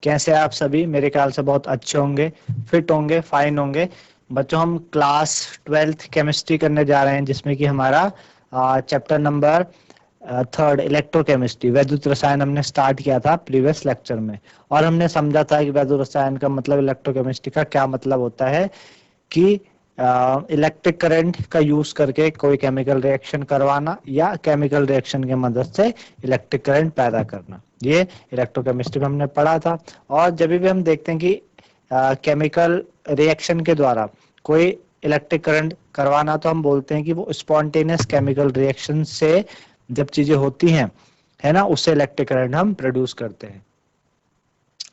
कैसे आप सभी? मेरे ख्याल से बहुत अच्छे होंगे, फिट होंगे, फाइन होंगे। बच्चों, हम क्लास 12th केमिस्ट्री करने जा रहे हैं, जिसमें कि हमारा चैप्टर नंबर 3 इलेक्ट्रोकेमिस्ट्री वैद्युत रसायन हमने स्टार्ट किया था प्रीवियस लेक्चर में। और हमने समझा था कि वैद्युत रसायन का मतलब, इलेक्ट्रोकेमिस्ट्री का क्या मतलब होता है कि इलेक्ट्रिक करंट का यूज करके कोई केमिकल रिएक्शन करवाना या केमिकल रिएक्शन की मदद से इलेक्ट्रिक करंट पैदा करना, ये इलेक्ट्रोकेमिस्ट्री में हमने पढ़ा था। और जब भी हम देखते हैं कि केमिकल रिएक्शन के द्वारा कोई इलेक्ट्रिक करंट करवाना, तो हम बोलते हैं कि वो स्पॉन्टेनियस केमिकल रिएक्शन से जब चीजें होती हैं, है ना, उससे इलेक्ट्रिक करंट हम प्रोड्यूस करते हैं।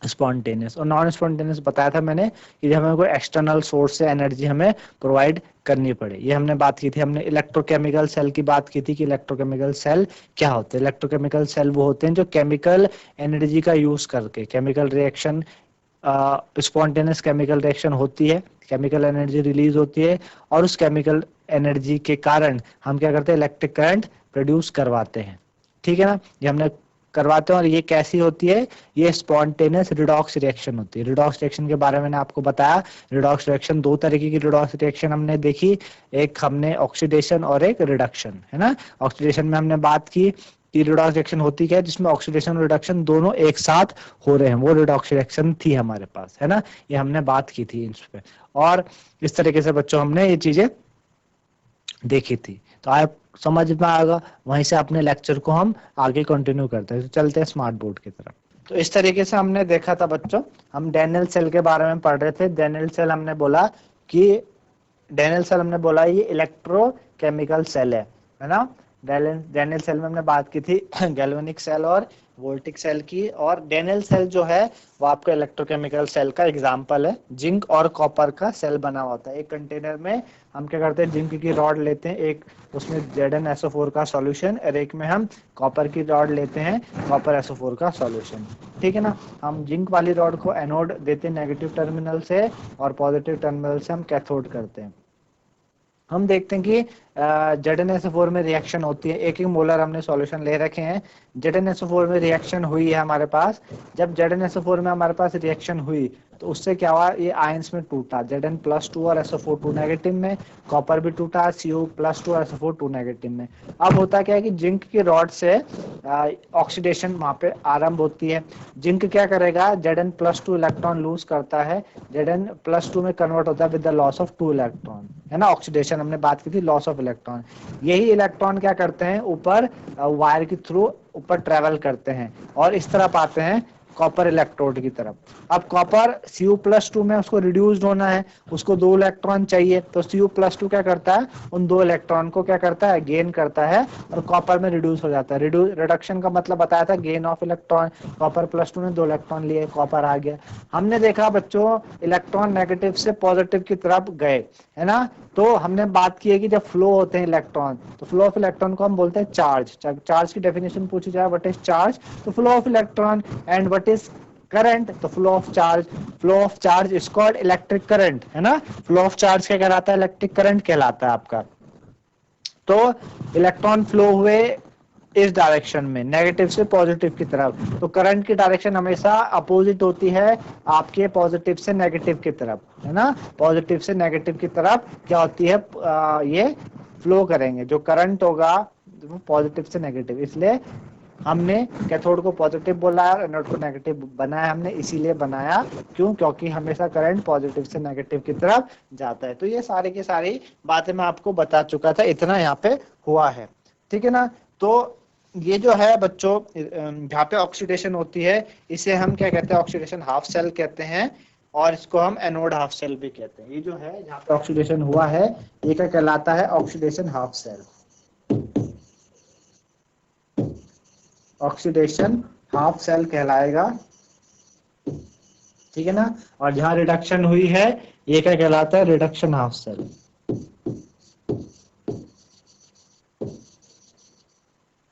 स्पॉन्टेनियस और नॉन स्पॉन्टेनियस बताया था मैंने कि जब हमें कोई एक्सटर्नल सोर्स से एनर्जी हमें प्रोवाइड करनी पड़े, ये हमने बात की थी। हमने इलेक्ट्रोकेमिकल सेल की बात की थी कि इलेक्ट्रोकेमिकल सेल क्या होते हैं। इलेक्ट्रोकेमिकल सेल वो होते हैं जो केमिकल एनर्जी का यूज करके chemical reaction, spontaneous chemical reaction होती है, केमिकल एनर्जी रिलीज होती है, और उस केमिकल एनर्जी के कारण हम क्या करते हैं, इलेक्ट्रिक करंट प्रोड्यूस करवाते हैं। ठीक है ना, ये हमने करवाते हैं। और ये कैसी होती है? ये स्पॉन्टेनियस रिडॉक्स रिएक्शन होती है। रिडॉक्स रिएक्शन के बारे में मैंने आपको बताया। रिडॉक्स रिएक्शन, दो तरीके की रिडॉक्स रिएक्शन हमने देखी, एक हमने ऑक्सीडेशन और एक रिडक्शन, है ना। ऑक्सीडेशन में हमने बात की कि रिडॉक्स रिएक्शन होती क्या है, जिसमें ऑक्सीडेशन और रिडक्शन दोनों एक साथ हो रहे हैं, वो रिडॉक्स रिएक्शन थी हमारे पास, है ना। ये हमने बात की थी इस पे। और इस तरीके से बच्चों हमने ये चीजें देखी थी, तो आप समझ में आएगा। वहीं से अपने लेक्चर को हम आगे कंटिन्यू करते हैं। तो चलते हैं स्मार्ट बोर्ड की तरफ। तो इस तरीके से हमने देखा था बच्चों, हम डैनियल सेल के बारे में पढ़ रहे थे। डैनियल सेल हमने बोला कि डैनियल सेल हमने बोला ये इलेक्ट्रोकेमिकल सेल है ना। डैनियल सेल में हमने बात की थी गैल्वेनिक सेल और वोल्टिक सेल की। और डैनियल सेल जो है वो आपका इलेक्ट्रोकेमिकल सेल का एग्जांपल है। जिंक और कॉपर का सेल बना होता है। एक कंटेनर में हम क्या करते हैं, जिंक की रॉड लेते हैं, एक उसमें ZnSO4 का सॉल्यूशन, और एक में हम कॉपर की रॉड लेते हैं, कॉपर SO4 का सॉल्यूशन। ठीक है ना। हम जिंक वाली रॉड को एनोड देते हैं नेगेटिव टर्मिनल से, और पॉजिटिव टर्मिनल से हम कैथोड करते हैं। हम देखते हैं कि ZnSO4 में रिएक्शन होती है। एक मोलर हमने सॉल्यूशन ले रखे हैं, ZnSO4 में रिएक्शन हुई है हमारे पास। जब ZnSO4 में हमारे पास रिएक्शन हुई, तो उससे क्या हुआ, ये आयंस में टूटा, Zn+2 और SO4 2 नेगेटिव में, कॉपर भी टूटा, Cu+2 और SO4 2 नेगेटिव में। अब होता क्या है कि जिंक की रॉड से ऑक्सीडेशन वहां पे आरंभ होती है। जिंक क्या करेगा, Zn+2 इलेक्ट्रॉन लूज करता है, Zn+2 में कन्वर्ट होता है with the loss of 2 electron, है ना। ऑक्सीडेशन हमने बात की थी, लॉस ऑफ इलेक्ट्रॉन। यही इलेक्ट्रॉन क्या करते हैं, ऊपर वायर के थ्रू ऊपर ट्रेवल करते हैं, और इस तरफ आते हैं कॉपर इलेक्ट्रोड की तरफ। अब कॉपर Cu+2 में उसको रिड्यूस्ड होना है, उसको 2 इलेक्ट्रॉन चाहिए, तो Cu+2 क्या करता है, उन 2 इलेक्ट्रॉन को क्या करता है, गेन करता है, और कॉपर में रिड्यूस हो जाता है। रिडक्शन का मतलब बताया था, गेन ऑफ इलेक्ट्रॉन। कॉपर+2 ने 2 इलेक्ट्रॉन लिए, कॉपर आ गया। हमने देखा बच्चों, इलेक्ट्रॉन नेगेटिव से पॉजिटिव की तरफ गए, है ना। तो हमने बात की है कि जब फ्लो होते हैं इलेक्ट्रॉन, तो फ्लो ऑफ इलेक्ट्रॉन को हम बोलते हैं चार्ज। चार्ज की डेफिनेशन पूछी जाए, व्हाट इज चार्ज, तो flow of electron. And what is current, तो flow of charge. Flow of charge is called electric current, है ना। फ्लो ऑफ चार्ज क्या कहलाता है, इलेक्ट्रिक करंट कहलाता है आपका। तो इलेक्ट्रॉन फ्लो हुए इस डायरेक्शन में, नेगेटिव से पॉजिटिव की तरफ, तो करंट की डायरेक्शन हमेशा अपोजिट होती है आपके पॉजिटिव से नेगेटिव की तरफ, है ना। पॉजिटिव से नेगेटिव की तरफ क्या होती है, ये फ्लो करेंगे। जो करंट होगा वो पॉजिटिव से नेगेटिव, इसलिए हमने कैथोड को पॉजिटिव बोला है और एनोड को नेगेटिव बनाया। हमने इसीलिए बनाया, क्यों, क्योंकि हमेशा करंट पॉजिटिव से नेगेटिव की तरफ जाता है। तो ये सारी की सारी बातें मैं आपको बता चुका था, इतना यहाँ पे हुआ है। ठीक है ना। तो ये जो है बच्चों, जहाँ पे ऑक्सीडेशन होती है, इसे हम क्या कहते हैं, ऑक्सीडेशन हाफ सेल कहते हैं, और इसको हम एनोड हाफ सेल भी कहते हैं। ये जो है जहाँ पे ऑक्सीडेशन हुआ है, ये क्या कहलाता है, oxidation half cell. Oxidation half cell कहलाएगा, ठीक है ना। और जहां रिडक्शन हुई है, ये क्या कहलाता है, रिडक्शन हाफ सेल।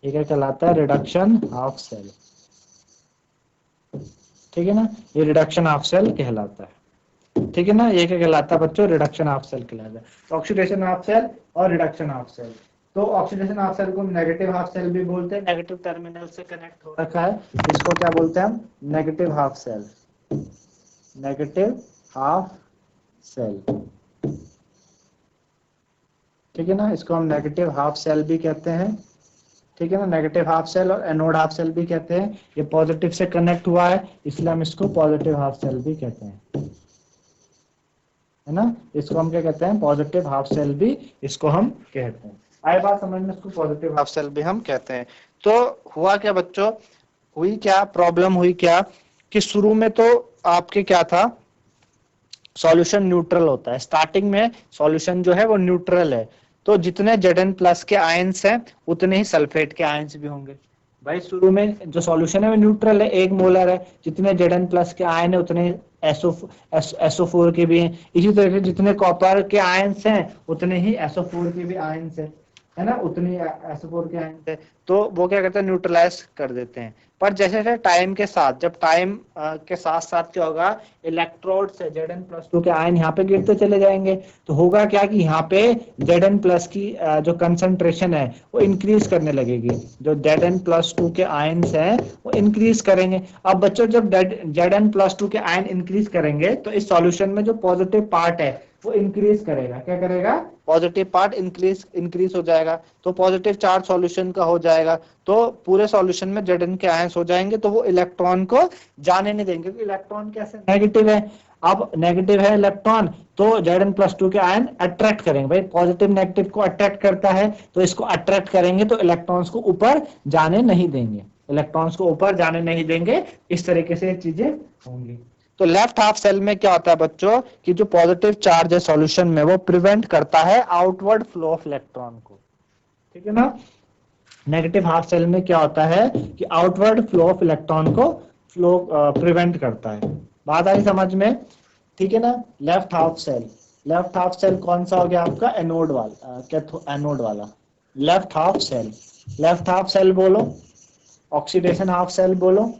ये क्या कहलाता है, रिडक्शन हाफ सेल। ठीक है ना, ये रिडक्शन हाफ सेल कहलाता है। ठीक है ना, ये क्या कहलाता है बच्चों, रिडक्शन हाफ सेल कहलाता है। तो ऑक्सीडेशन हाफ सेल और रिडक्शन हाफ सेल। तो ऑक्सीडेशन हाफ सेल को नेगेटिव हाफ सेल भी बोलते हैं, नेगेटिव टर्मिनल से कनेक्ट हो रखा है, इसको क्या बोलते हैं हम, negative half cell. Negative half cell, ठीक है ना, इसको हम नेगेटिव हाफ सेल भी कहते हैं, ठीक है ना, नेगेटिव हाफ सेल और एनोड हाफ सेल भी कहते हैं। ये पॉजिटिव से कनेक्ट हुआ है इसलिए हम इसको पॉजिटिव हाफ सेल भी कहते हैं, है ना, इसको हम क्या कहते हैं, पॉजिटिव हाफ सेल भी इसको हम कहते हैं। आए बात समझ में, इसको पॉजिटिव हाफ सेल भी हम कहते हैं। तो हुआ क्या बच्चों, हुई क्या प्रॉब्लम, हुई क्या कि शुरू में तो आपके क्या था, सॉल्यूशन न्यूट्रल होता है, स्टार्टिंग में सॉल्यूशन जो है वो न्यूट्रल है, तो जितने Zn प्लस के आयंस हैं उतने ही सल्फेट के आयंस भी होंगे। भाई शुरू में जो सॉल्यूशन है वो न्यूट्रल है, 1 मोलर है, जितने Zn प्लस के आयन है उतने SO4 के भी हैं। इसी तरह से जितने कॉपर के आयंस हैं उतने ही SO4 के भी आयंस है ना, उतनी SO4 के आयंस है। तो वो क्या करते हैं, न्यूट्रलाइज कर देते हैं। पर जैसे जैसे टाइम के साथ, जब टाइम के साथ साथ क्या होगा, इलेक्ट्रोड से Zn+2 के आयन यहाँ पे गिरते चले जाएंगे, तो होगा क्या कि यहाँ पे Zn+ की जो कंसंट्रेशन है वो इंक्रीज करने लगेगी, जो Zn+2 के आयन्स हैं वो इंक्रीज करेंगे। अब बच्चों जब Zn+2 के आयन इंक्रीज करेंगे तो इस सॉल्यूशन में जो पॉजिटिव पार्ट है वो इंक्रीज करेगा, क्या करेगा, पॉजिटिव पार्ट इंक्रीज हो जाएगा, तो पॉजिटिव चार्ज सॉल्यूशन का हो जाएगा, तो पूरे सॉल्यूशन में Zn के आयंस हो जाएंगे, तो वो इलेक्ट्रॉन को जाने नहीं देंगे, क्योंकि इलेक्ट्रॉन कैसे नेगेटिव है, अब नेगेटिव है इलेक्ट्रॉन, तो Zn+2 के आयन अट्रैक्ट करेंगे, भाई पॉजिटिव नेगेटिव को अट्रैक्ट करता है, तो इसको अट्रैक्ट करेंगे, तो इलेक्ट्रॉन्स को ऊपर जाने नहीं देंगे, इलेक्ट्रॉन्स को ऊपर जाने नहीं देंगे, इस तरीके से चीजें होंगी। तो लेफ्ट हाफ सेल में क्या होता है बच्चों कि जो पॉजिटिव चार्ज है सॉल्यूशन में वो प्रिवेंट करता है आउटवर्ड फ्लो ऑफ इलेक्ट्रॉन को, ठीक है ना। नेगेटिव हाफ सेल में क्या होता है कि आउटवर्ड फ्लो ऑफ इलेक्ट्रॉन को फ्लो प्रिवेंट करता है। बात आई समझ में, ठीक है ना। लेफ्ट हाफ सेल कौन सा हो गया आपका, एनोड वाला, एनोड वाला लेफ्ट हाफ सेल बोलो, ऑक्सीडेशन हाफ सेल बोलो,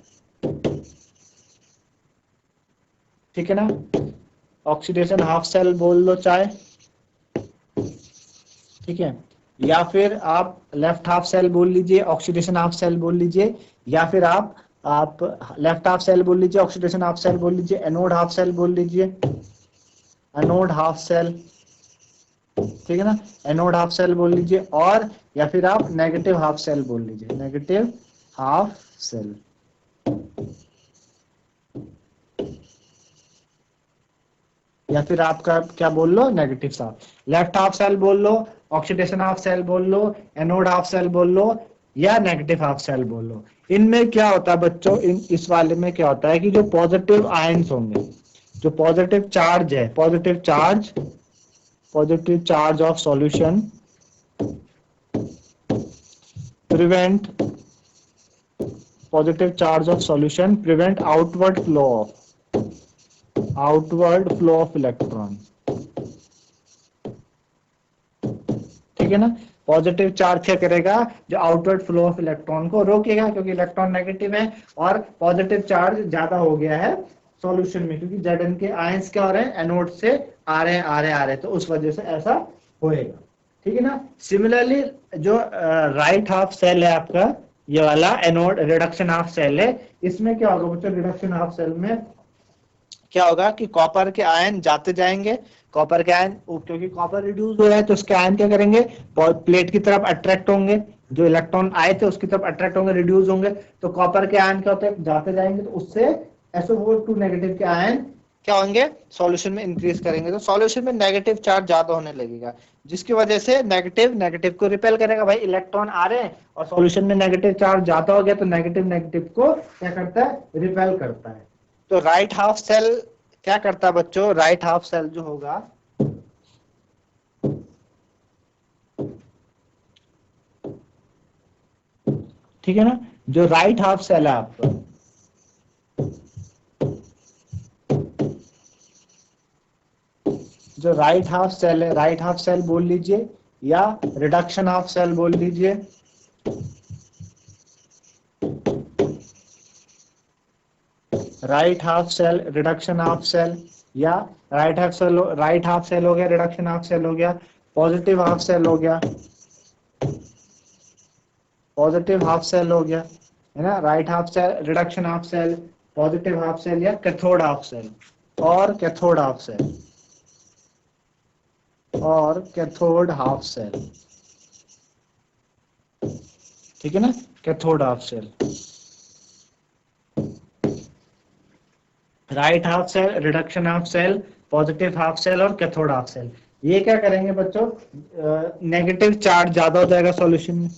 ठीक है ना, ऑक्सीडेशन हाफ सेल बोल दो चाहे, ठीक है, या फिर आप लेफ्ट हाफ सेल बोल लीजिए, ऑक्सीडेशन हाफ सेल बोल लीजिए, या फिर आप लेफ्ट हाफ सेल बोल लीजिए, ऑक्सीडेशन हाफ सेल बोल लीजिए, एनोड हाफ सेल बोल लीजिए, एनोड हाफ सेल, ठीक है ना, एनोड हाफ सेल बोल लीजिए, और या फिर आप नेगेटिव हाफ सेल बोल लीजिए, नेगेटिव हाफ सेल, या फिर आपका क्या बोल लो, negative half, left half cell बोल लो, ऑक्सीडेशन हाफ सेल बोल लो, एनोड हाफ सेल बोल लो, या नेगेटिव हाफ सेल बोल लो। इनमें क्या होता है बच्चों, इस वाले में क्या होता है कि जो पॉजिटिव आयंस होंगे, जो पॉजिटिव चार्ज है, positive charge of solution prevent outward flow of electron, ठीक है ना। पॉजिटिव चार्ज क्या करेगा, जो आउटवर्ड फ्लो ऑफ इलेक्ट्रॉन को रोकेगा, क्योंकि इलेक्ट्रॉन नेगेटिव है और पॉजिटिव चार्ज ज्यादा हो गया है सॉल्यूशन में, क्योंकि Zn के आयंस क्या हो रहे हैं, एनोड से आ रहे हैं, तो उस वजह से ऐसा होएगा, ठीक है ना। सिमिलरली जो राइट हाफ सेल है आपका, ये वाला एनोड रिडक्शन हाफ सेल है, इसमें क्या होगा बच्चों, रिडक्शन हाफ सेल में क्या होगा कि कॉपर के आयन जाते जाएंगे, कॉपर के आयन, क्योंकि कॉपर रिड्यूस हो रहा है तो उसके आयन क्या करेंगे, प्लेट की तरफ अट्रैक्ट होंगे, जो इलेक्ट्रॉन आए थे उसकी तरफ अट्रैक्ट होंगे, रिड्यूस होंगे, तो कॉपर के आयन क्या होते हैं, जाते जाएंगे, तो उससे SO2 नेगेटिव के आयन क्या होंगे, सॉल्यूशन में इंक्रीज करेंगे, तो सॉल्यूशन में नेगेटिव चार्ज ज्यादा होने लगेगा, जिसकी वजह से नेगेटिव को रिपेल करेगा, भाई इलेक्ट्रॉन आ रहे हैं और सॉल्यूशन में नेगेटिव चार्ज ज्यादा हो गया, तो नेगेटिव को क्या करता है, रिपेल करता है। तो राइट हाफ सेल क्या करता है बच्चों, राइट हाफ सेल जो होगा, ठीक है ना, जो राइट हाफ सेल है आपका, जो राइट हाफ सेल है, राइट हाफ सेल बोल लीजिए या रिडक्शन हाफ सेल बोल लीजिए, right half cell, reduction half cell, या राइट हाफ सेल हो गया, रिडक्शन हाफ सेल हो गया, पॉजिटिव हाफ सेल हो गया, पॉजिटिव हाफ सेल हो गया, है ना, right half cell, reduction half cell, positive half cell या कैथोड हाफ सेल, और कैथोड हाफ सेल, और कैथोड हाफ सेल, ठीक है ना, cathode half cell, right half cell, reduction half cell, positive half cell और कैथोड हाफ सेल। ये क्या करेंगे बच्चों, नेगेटिव चार्ज ज्यादा हो जाएगा सॉल्यूशन में,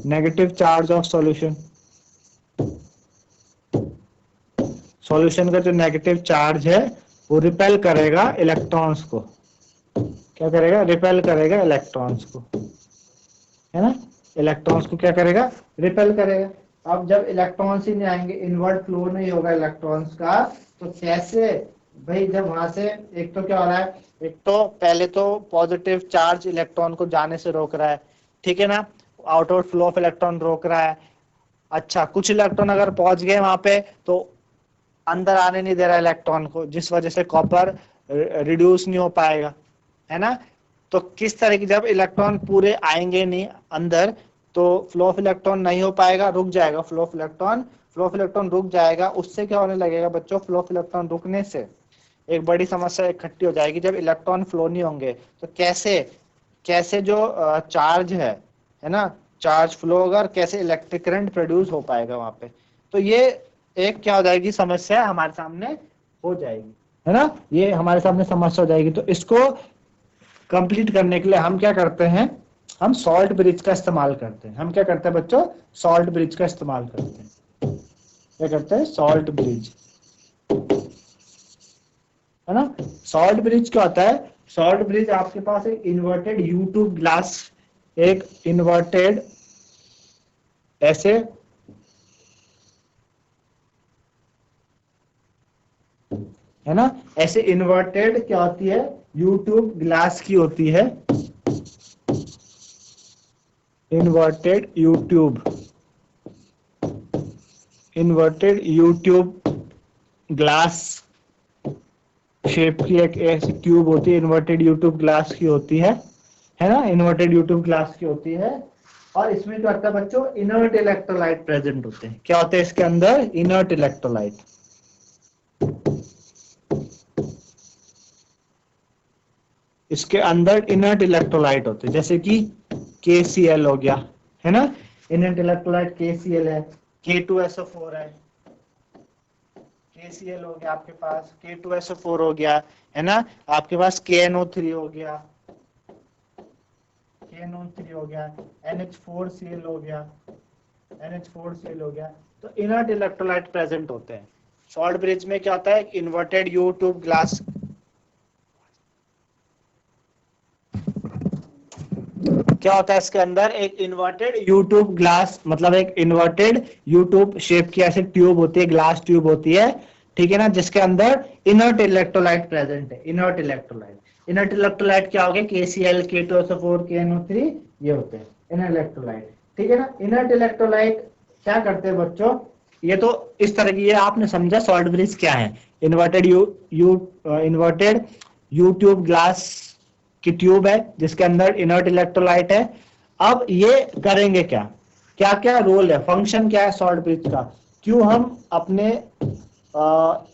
negative charge of solution, solution का जो नेगेटिव चार्ज है वो रिपेल करेगा इलेक्ट्रॉन्स को, क्या करेगा, रिपेल करेगा इलेक्ट्रॉन्स को, है ना, इलेक्ट्रॉन्स को क्या करेगा, रिपेल करेगा। अब जब इलेक्ट्रॉन्स ही नहीं आएंगे, इनवर्ट फ्लो नहीं होगा इलेक्ट्रॉन्स का, तो कैसे भाई, जब वहां से एक तो क्या हो रहा है, एक तो पहले तो पॉजिटिव चार्ज इलेक्ट्रॉन को जाने से रोक रहा है, ठीक है ना, आउटवर्ड फ्लो ऑफ इलेक्ट्रॉन रोक रहा है। अच्छा, कुछ इलेक्ट्रॉन अगर पहुंच गए वहां पे तो अंदर आने नहीं दे रहा इलेक्ट्रॉन को, जिस वजह से कॉपर रिड्यूस नहीं हो पाएगा, है ना। तो किस तरह की, जब इलेक्ट्रॉन पूरे आएंगे नहीं अंदर तो फ्लो ऑफ इलेक्ट्रॉन नहीं हो पाएगा, रुक जाएगा flow of electron, flow of electron रुक जाएगा। उससे क्या होने लगेगा बच्चों, फ्लो ऑफ इलेक्ट्रॉन रुकने से एक बड़ी समस्या इकट्ठी हो जाएगी। जब इलेक्ट्रॉन फ्लो नहीं होंगे तो कैसे कैसे जो चार्ज है ना, चार्ज फ्लो होगा और कैसे इलेक्ट्रिक करंट प्रोड्यूस हो पाएगा वहां पे। तो ये एक क्या हो जाएगी, समस्या हमारे सामने हो जाएगी, है ना, ये हमारे सामने समस्या हो जाएगी। तो इसको कंप्लीट करने के लिए हम क्या करते हैं, हम सॉल्ट ब्रिज का इस्तेमाल करते हैं। हम क्या करते हैं बच्चों, सॉल्ट ब्रिज का इस्तेमाल करते हैं। क्या करते हैं, सॉल्ट ब्रिज, है ना। सॉल्ट ब्रिज क्या होता है, सॉल्ट ब्रिज आपके पास एक इन्वर्टेड यू ट्यूब ग्लास, एक इन्वर्टेड ऐसे है ना, ऐसे इन्वर्टेड क्या होती है, यू ट्यूब ग्लास की होती है, inverted you tube, inverted you tube glass shape की एक ऐसी ट्यूब होती है, इन्वर्टेड यू ट्यूब ग्लास की होती है ना, इन्वर्टेड यू ट्यूब ग्लास की होती है। और इसमें क्या होता है बच्चों, इनर्ट इलेक्ट्रोलाइट प्रेजेंट होते हैं। क्या होते हैं इसके अंदर, इनर्ट इलेक्ट्रोलाइट, इसके अंदर इनर्ट इलेक्ट्रोलाइट होते हैं, जैसे कि KCl हो गया, है ना, इनर्ट इलेक्ट्रोलाइट KCl है, K2SO4 है, KCl हो गया आपके पास, K2SO4 हो गया, है ना, आपके पास KNO3 हो गया, KNO3 हो गया, NH4Cl हो गया, NH4Cl हो गया। तो इनर्ट इलेक्ट्रोलाइट प्रेजेंट होते हैं। सॉल्ट ब्रिज में क्या होता है, इन्वर्टेड यू ट्यूब ग्लास, क्या होता है इसके अंदर, एक इन्वर्टेड यू ट्यूब ग्लास, मतलब एक इन्वर्टेड यू ट्यूब शेप की ऐसी ट्यूब होती है, ग्लास ट्यूब होती है, ठीक है ना, जिसके अंदर इनर्ट इलेक्ट्रोलाइट प्रेजेंट है। इनर्ट इलेक्ट्रोलाइट, इनर्ट इलेक्ट्रोलाइट क्या हो गया, KCl, K2SO4, KNO3, ये होते हैं इनर्ट इलेक्ट्रोलाइट, ठीक है ना। इनर्ट इलेक्ट्रोलाइट क्या करते हैं बच्चों, ये तो इस तरह की, ये आपने समझा सॉल्ट ब्रिज क्या है, inverted inverted you tube glass की ट्यूब है जिसके अंदर इनर्ट इलेक्ट्रोलाइट है। अब ये करेंगे क्या, क्या क्या रोल है, फंक्शन क्या है सॉल्ट ब्रिज का, क्यों हम अपने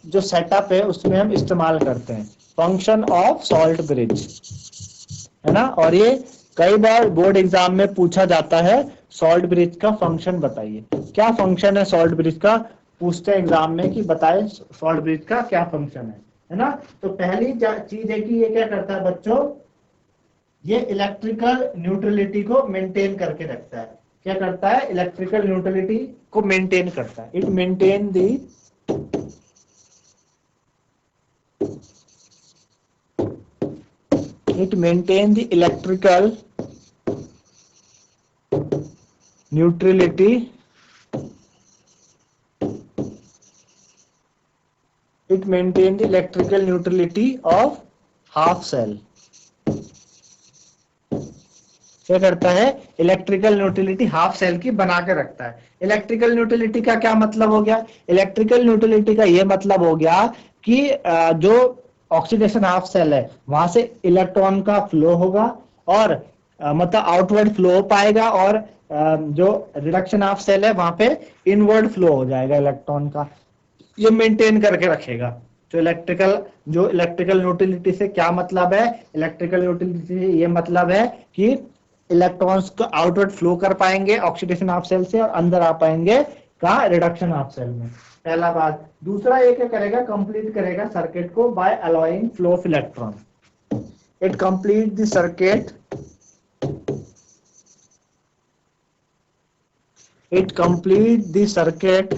जो सेटअप है उसमें हम इस्तेमाल करते हैं, फंक्शन ऑफ सॉल्ट ब्रिज, है ना। और ये कई बार बोर्ड एग्जाम में पूछा जाता है, सॉल्ट ब्रिज का फंक्शन बताइए, क्या फंक्शन है सॉल्ट ब्रिज का, पूछते हैं एग्जाम में कि बताए सॉल्ट ब्रिज का क्या फंक्शन है ना। तो पहली चीज है कि ये क्या करता है बच्चों, ये इलेक्ट्रिकल न्यूट्रलिटी को मेंटेन करके रखता है। क्या करता है, इलेक्ट्रिकल न्यूट्रलिटी को मेंटेन करता है। It maintain the electrical neutrality, it maintain the electrical neutrality of half cell। क्या करता है, इलेक्ट्रिकल न्यूट्रलिटी हाफ सेल की बना के रखता है। इलेक्ट्रिकल न्यूट्रलिटी का क्या मतलब हो गया, इलेक्ट्रिकल न्यूट्रलिटी का ये मतलब हो गया कि जो ऑक्सीडेशन हाफ सेल है वहां से इलेक्ट्रॉन का फ्लो होगा और मतलब आउटवर्ड फ्लो हो पाएगा, और जो रिडक्शन हाफ सेल है वहां पे इनवर्ड फ्लो हो जाएगा इलेक्ट्रॉन का, ये मेंटेन करके रखेगा। जो इलेक्ट्रिकल न्यूट्रलिटी से क्या मतलब है, इलेक्ट्रिकल न्यूट्रलिटी से ये मतलब है कि इलेक्ट्रॉन्स को आउटवर्ड फ्लो कर पाएंगे ऑक्सीडेशन ऑफ सेल से और अंदर आ पाएंगे कहा, रिडक्शन ऑफ सेल में। पहला बात। दूसरा ये क्या करेगा, कंप्लीट करेगा सर्किट को by allowing flow of electron. It complete the circuit, it complete the circuit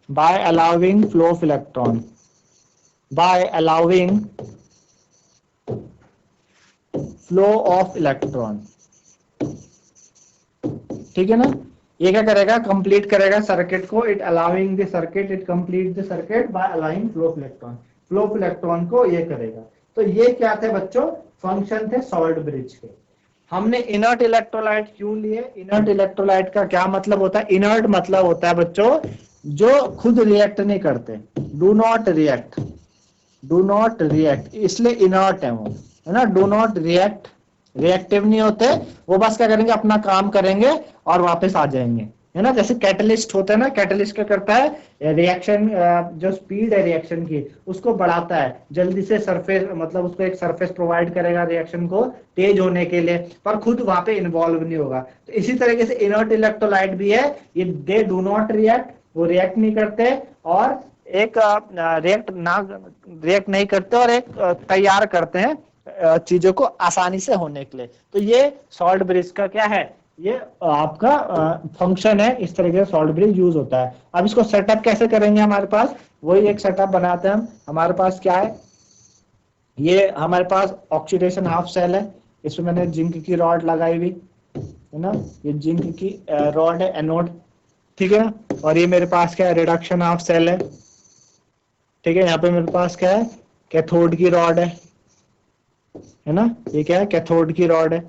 by allowing flow of electron, by allowing flow of electron। ठीक है ना, ये क्या करेगा, कंप्लीट करेगा सर्किट को, it allowing the circuit, it complete the circuit by allowing flow of electron. Flow of electron को ये करेगा। तो ये क्या थे बच्चों, फंक्शन थे सॉल्ट ब्रिज के। हमने इनर्ट इलेक्ट्रोलाइट क्यों लिए, इनर्ट इलेक्ट्रोलाइट का क्या मतलब होता है, इनर्ट मतलब होता है बच्चों जो खुद रिएक्ट नहीं करते, do not react, do not react, इसलिए इनर्ट है वो, है ना, डू नॉट रिएक्ट, रिएक्टिव नहीं होते, वो बस क्या करेंगे, अपना काम करेंगे और वापस आ जाएंगे, है ना। जैसे कैटलिस्ट होता है ना, कैटलिस्ट क्या करता है, रिएक्शन जो स्पीड है रिएक्शन की उसको बढ़ाता है, जल्दी से सरफेस, मतलब उसको एक सरफेस प्रोवाइड करेगा रिएक्शन को तेज होने के लिए, पर खुद वहां पे इन्वॉल्व नहीं होगा। तो इसी तरीके से इनर्ट इलेक्ट्रोलाइट भी है, ये दे डू नॉट रिएक्ट, वो रिएक्ट नहीं करते और एक रिएक्ट नहीं करते और एक तैयार करते हैं चीजों को आसानी से होने के लिए। तो ये सॉल्ट ब्रिज का क्या है, ये आपका फंक्शन है, इस तरीके से सॉल्ट ब्रिज यूज होता है। अब इसको सेटअप कैसे करेंगे, हमारे पास वही एक सेटअप बनाते हैं हम। हमारे पास क्या है, ये हमारे पास ऑक्सीडेशन हाफ सेल है, इसमें मैंने जिंक की रॉड लगाई हुई है ना, ये जिंक की रॉड है, एनोड, ठीक है। और ये मेरे पास क्या है, रिडक्शन हाफ सेल है, ठीक है। यहाँ पे मेरे पास क्या है, कैथोड की रॉड है ना, ये क्या है, कैथोड की रॉड है,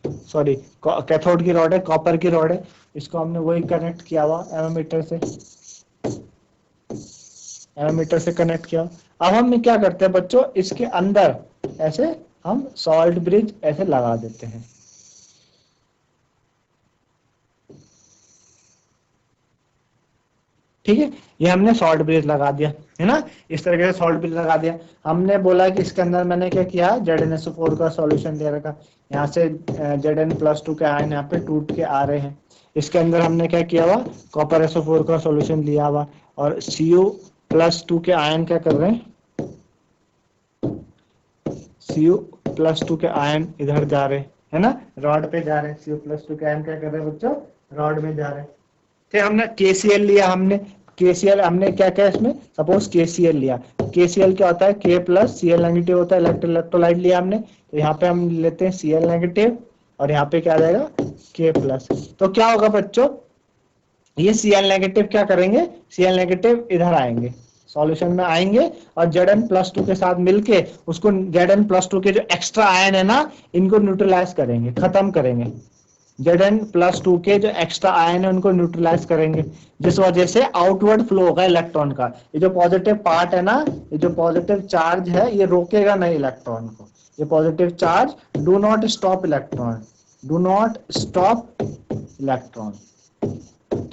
सॉरी कैथोड की रॉड है, कॉपर की रॉड है, इसको हमने वही कनेक्ट किया हुआ एमीमीटर से कनेक्ट किया। अब हम क्या करते हैं बच्चों, इसके अंदर ऐसे हम सॉल्ट ब्रिज ऐसे लगा देते हैं, ठीक है। ये हमने सॉल्ट ब्रिज लगा दिया, है ना, इस तरीके से सॉल्ट ब्रिज लगा दिया। हमने बोला कि इसके अंदर मैंने क्या किया, ZnSO4 का सॉल्यूशन दे रखा, यहाँ से Zn+2 के आयन यहाँ पे टूट के आ रहे हैं। इसके अंदर हमने क्या किया हुआ, कॉपर SO4 का सॉल्यूशन लिया हुआ, और Cu+2 के आयन क्या कर रहे हैं, Cu+2 के आयन इधर जा रहे हैं, है ना, रॉड पे जा रहे हैं। Cu+2 के आयन क्या कर रहे हैं बच्चों, रॉड में जा रहे हैं। फिर हमने KCl लिया, हमने क्या क्या इसमें, सपोज KCl लिया, KCl क्या होता है, K+Cl- होता है, इलेक्ट्रोलाइट लिया हमने, तो यहाँ पे हम लेते हैं Cl- और यहाँ पे क्या आ जाएगा, K+। तो क्या होगा बच्चों, ये Cl- क्या करेंगे, Cl- इधर आएंगे, सॉल्यूशन में आएंगे, और Zn+2 के साथ मिलके उसको Zn+2 के जो एक्स्ट्रा आयन है ना, इनको न्यूट्रलाइज करेंगे, खत्म करेंगे। Zn+2 के जो एक्स्ट्रा आयन है उनको न्यूट्रलाइज करेंगे, जिस वजह से आउटवर्ड फ्लो होगा इलेक्ट्रॉन का। ये जो पॉजिटिव पार्ट है ना, ये जो पॉजिटिव चार्ज है, ये रोकेगा नहीं इलेक्ट्रॉन को, ये positive charge do not stop electron, do not stop electron,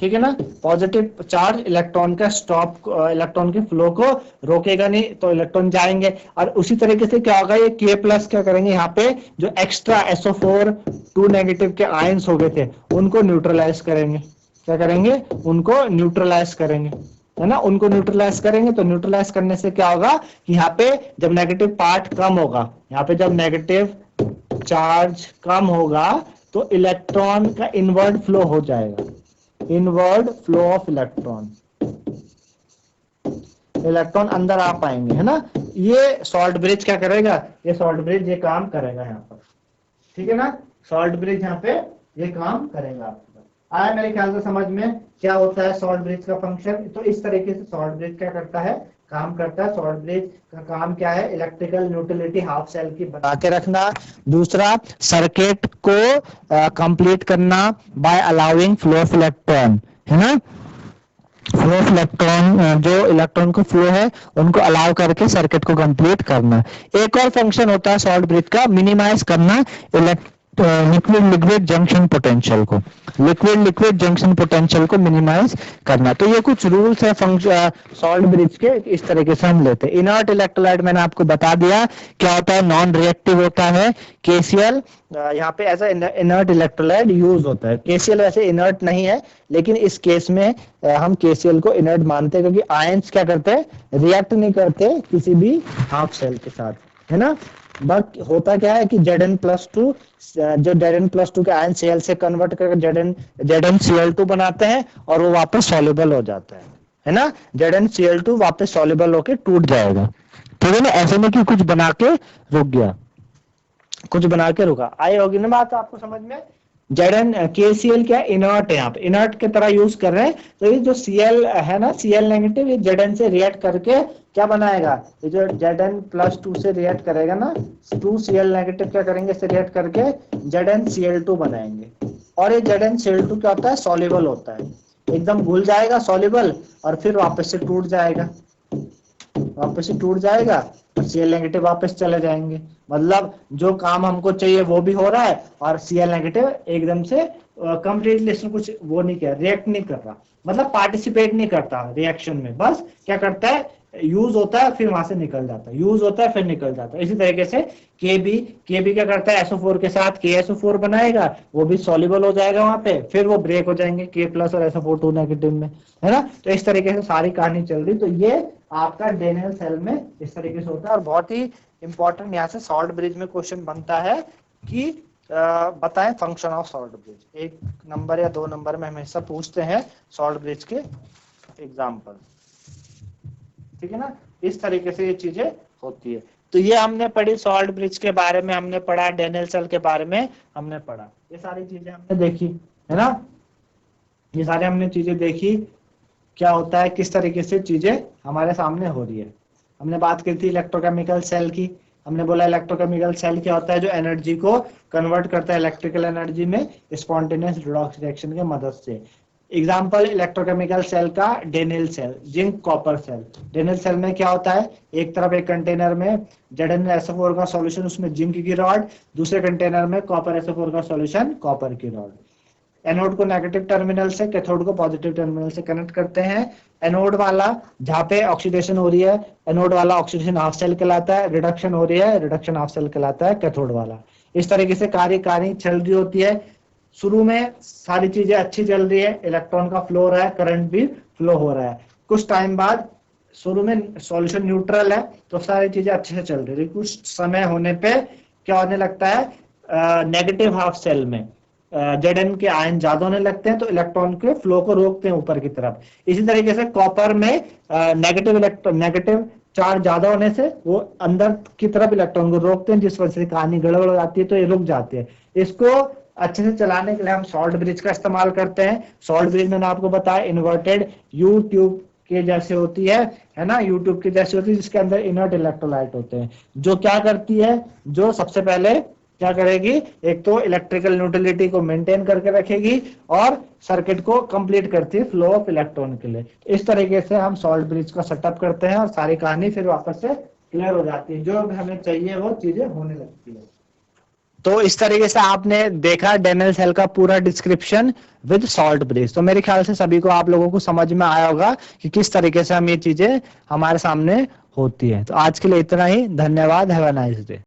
ठीक है ना। पॉजिटिव चार्ज इलेक्ट्रॉन का इलेक्ट्रॉन के फ्लो को रोकेगा नहीं, तो इलेक्ट्रॉन जाएंगे। और उसी तरीके से क्या होगा, ये K+ क्या करेंगे, यहाँ पे जो एक्स्ट्रा SO4 2- के आयंस हो गए थे उनको न्यूट्रलाइज करेंगे, क्या करेंगे, उनको न्यूट्रलाइज करेंगे, है ना, उनको न्यूट्रलाइज करेंगे। तो न्यूट्रलाइज करने से क्या होगा कि यहाँ पे जब नेगेटिव पार्ट कम होगा, यहाँ पे जब नेगेटिव चार्ज कम होगा तो इलेक्ट्रॉन का इनवर्ड फ्लो हो जाएगा, inward flow of electron, electron अंदर आ पाएंगे, है ना। ये सॉल्ट ब्रिज क्या करेगा, ये सॉल्ट ब्रिज ये काम करेगा यहाँ पर, ठीक है ना, सॉल्ट ब्रिज यहाँ पे ये काम करेगा। आपका आया मेरे ख्याल से समझ में, क्या होता है सॉल्ट ब्रिज का फंक्शन। तो इस तरीके से सॉल्ट ब्रिज क्या करता है, काम करता है। सॉल्ट ब्रिज का काम क्या है, इलेक्ट्रिकल न्यूट्रलिटी हाफ सेल की बना के रखना। दूसरा, सर्किट को कंप्लीट करना by allowing flow of electron, है ना, फ्लो ऑफ इलेक्ट्रॉन, जो इलेक्ट्रॉन को फ्लो है उनको अलाउ करके सर्किट को कंप्लीट करना। एक और फंक्शन होता है सॉल्ट ब्रिज का, मिनिमाइज करना लिक्विड लिक्विड जंक्शन पोटेंशियल को, लिक्विड लिक्विड जंक्शन पोटेंशियल को मिनिमाइज करना। तो ये कुछ रूल्स है सॉल्ट ब्रिज के, इस तरीके से हम लेते हैं। इनर्ट इलेक्ट्रोलाइट मैंने आपको बता दिया क्या होता है, नॉन रिएक्टिव होता है। केसीएल यहाँ पे ऐसा इनर्ट इलेक्ट्रोलाइट यूज होता है। केसीएल वैसे इनर्ट नहीं है, लेकिन इस केस में हम केसीएल को इनर्ट मानते हैं, क्योंकि आयंस क्या करते हैं, रिएक्ट नहीं करते किसी भी हाफ सेल के साथ, है ना। बट होता क्या है कि Zn+2 जो Zn+2 के आयन Cl से कन्वर्ट करके ZnCl2 बनाते हैं और वो वापस सॉल्युबल हो जाता है ना। ZnCl2 वापस सॉल्युबल होके टूट जाएगा, ठीक है ना। ऐसे में कि कुछ बना के रुक गया, कुछ बना के रुका। आई होगी ना बात आपको समझ में। KCl क्या इनर्ट है, यहाँ पे इनर्ट की तरह यूज कर रहे हैं। तो ये जो Cl है ना, Cl नेगेटिव, ये Zn से रिएक्ट करके क्या बनाएगा, ये जो Zn+2 से रिएक्ट करेगा ना, 2Cl नेगेटिव क्या करेंगे, इससे रिएक्ट करके ZnCl2 बनाएंगे। और ये ZnCl2 क्या होता है, सॉल्युबल होता है, एकदम घुल जाएगा सॉल्युबल, और फिर वापस से टूट जाएगा, वापस से टूट जाएगा और Cl नेगेटिव वापस चले जाएंगे। मतलब जो काम हमको चाहिए वो भी हो रहा है, और Cl नेगेटिव एकदम से कंप्लीटली इसमें कुछ वो नहीं किया, रिएक्ट नहीं कर रहा, मतलब पार्टिसिपेट नहीं करता रिएक्शन में, बस क्या करता है, यूज होता है फिर वहां से निकल जाता है, यूज होता है फिर निकल जाता है। इसी तरीके से Kb क्या करता है, SO4 के साथ KSO4 बनाएगा, वो भी सॉल्युबल हो जाएगा वहां पे, फिर वो ब्रेक हो जाएंगे K+ और SO4 2 नेगेटिव में, है ना। तो इस तरीके से सारी कहानी चल रही। तो ये आपका डेनियल सेल में इस तरीके से होता है। और बहुत ही इंपॉर्टेंट यहाँ से सॉल्ट ब्रिज में क्वेश्चन बनता है कि बताएं function of salt bridge. 1 number या 2 नंबर में हमेशा पूछते हैं सॉल्ट ब्रिज के एग्जाम्पल, ठीक है ना। इस तरीके से ये चीजें होती है। तो ये हमने पढ़ी सॉल्ट ब्रिज के बारे में, हमने पढ़ा डेनियल सेल के बारे में हमने पढ़ा, ये सारी चीजें हमने देखी, है ना। ये सारे हमने चीजें देखी, क्या होता है, किस तरीके से चीजें हमारे सामने हो रही है। हमने बात की थी इलेक्ट्रोकेमिकल सेल की। हमने बोला इलेक्ट्रोकेमिकल सेल क्या होता है, जो एनर्जी को कन्वर्ट करता है इलेक्ट्रिकल एनर्जी में स्पॉन्टेनियस रिडॉक्स रिएक्शन की मदद से। एग्जाम्पल इलेक्ट्रोकेमिकल सेल का Daniell cell, zinc copper cell. Daniell cell में क्या होता है, एक तरफ एक कंटेनर में ZnSO4 का सॉल्यूशन, उसमें जिंक की रॉड, दूसरे कंटेनर में कॉपर SO4 का सॉल्यूशन, कॉपर की रॉड। एनोड को नेगेटिव टर्मिनल से, कैथोड को पॉजिटिव टर्मिनल से कनेक्ट करते हैं। एनोड वाला जहाँ पे ऑक्सीडेशन हो रही है, एनोड वाला ऑक्सीडेशन हाफ सेल कहलाता है, रिडक्शन हो रही है, रिडक्शन हाफ सेल कहलाता है कैथोड वाला। इस तरीके से कार्य चल रही होती है। शुरू में सारी चीजें अच्छी चल रही है, इलेक्ट्रॉन का फ्लो हो रहा है, करंट भी फ्लो हो रहा है। कुछ टाइम बाद शुरू में सॉल्यूशन न्यूट्रल है तो सारी चीजें अच्छे से चल रही है। कुछ समय होने पे क्या होने लगता है, नेगेटिव हाफ सेल में Zn के आयन ज्यादा होने लगते हैं, तो इलेक्ट्रॉन के फ्लो को रोकते हैं ऊपर की तरफ। इसी तरीके से कॉपर में नेगेटिव चार्ज ज्यादा होने से वो अंदर की तरफ इलेक्ट्रॉन को रोकते हैं, जिस वजह से कहानी गड़बड़ हो जाती है, तो ये रुक जाते हैं। इसको अच्छे से चलाने के लिए हम सॉल्ट ब्रिज का इस्तेमाल करते हैं। सॉल्ट ब्रिज मैंने आपको बताया इन्वर्टेड यू ट्यूब के जैसे होती है ना, यूट्यूब के जैसे होती है, जिसके अंदर इनर्ट इलेक्ट्रोलाइट होते हैं। जो क्या करती है, जो सबसे पहले क्या करेगी, एक तो इलेक्ट्रिकल न्यूट्रलिटी को मेंटेन करके रखेगी और सर्किट को कंप्लीट करती है फ्लो ऑफ इलेक्ट्रॉन के लिए। इस तरीके से हम सॉल्ट ब्रिज का सेटअप करते हैं और सारी कहानी फिर वापस से क्लियर हो जाती है, जो हमें चाहिए वो चीजें होने लगती है। तो इस तरीके से आपने देखा डेनियल सेल का पूरा डिस्क्रिप्शन विद सॉल्ट ब्रिज। तो मेरे ख्याल से सभी को, आप लोगों को समझ में आया होगा कि किस तरीके से हम ये चीजें हमारे सामने होती है। तो आज के लिए इतना ही, धन्यवाद, हैव अ नाइस डे।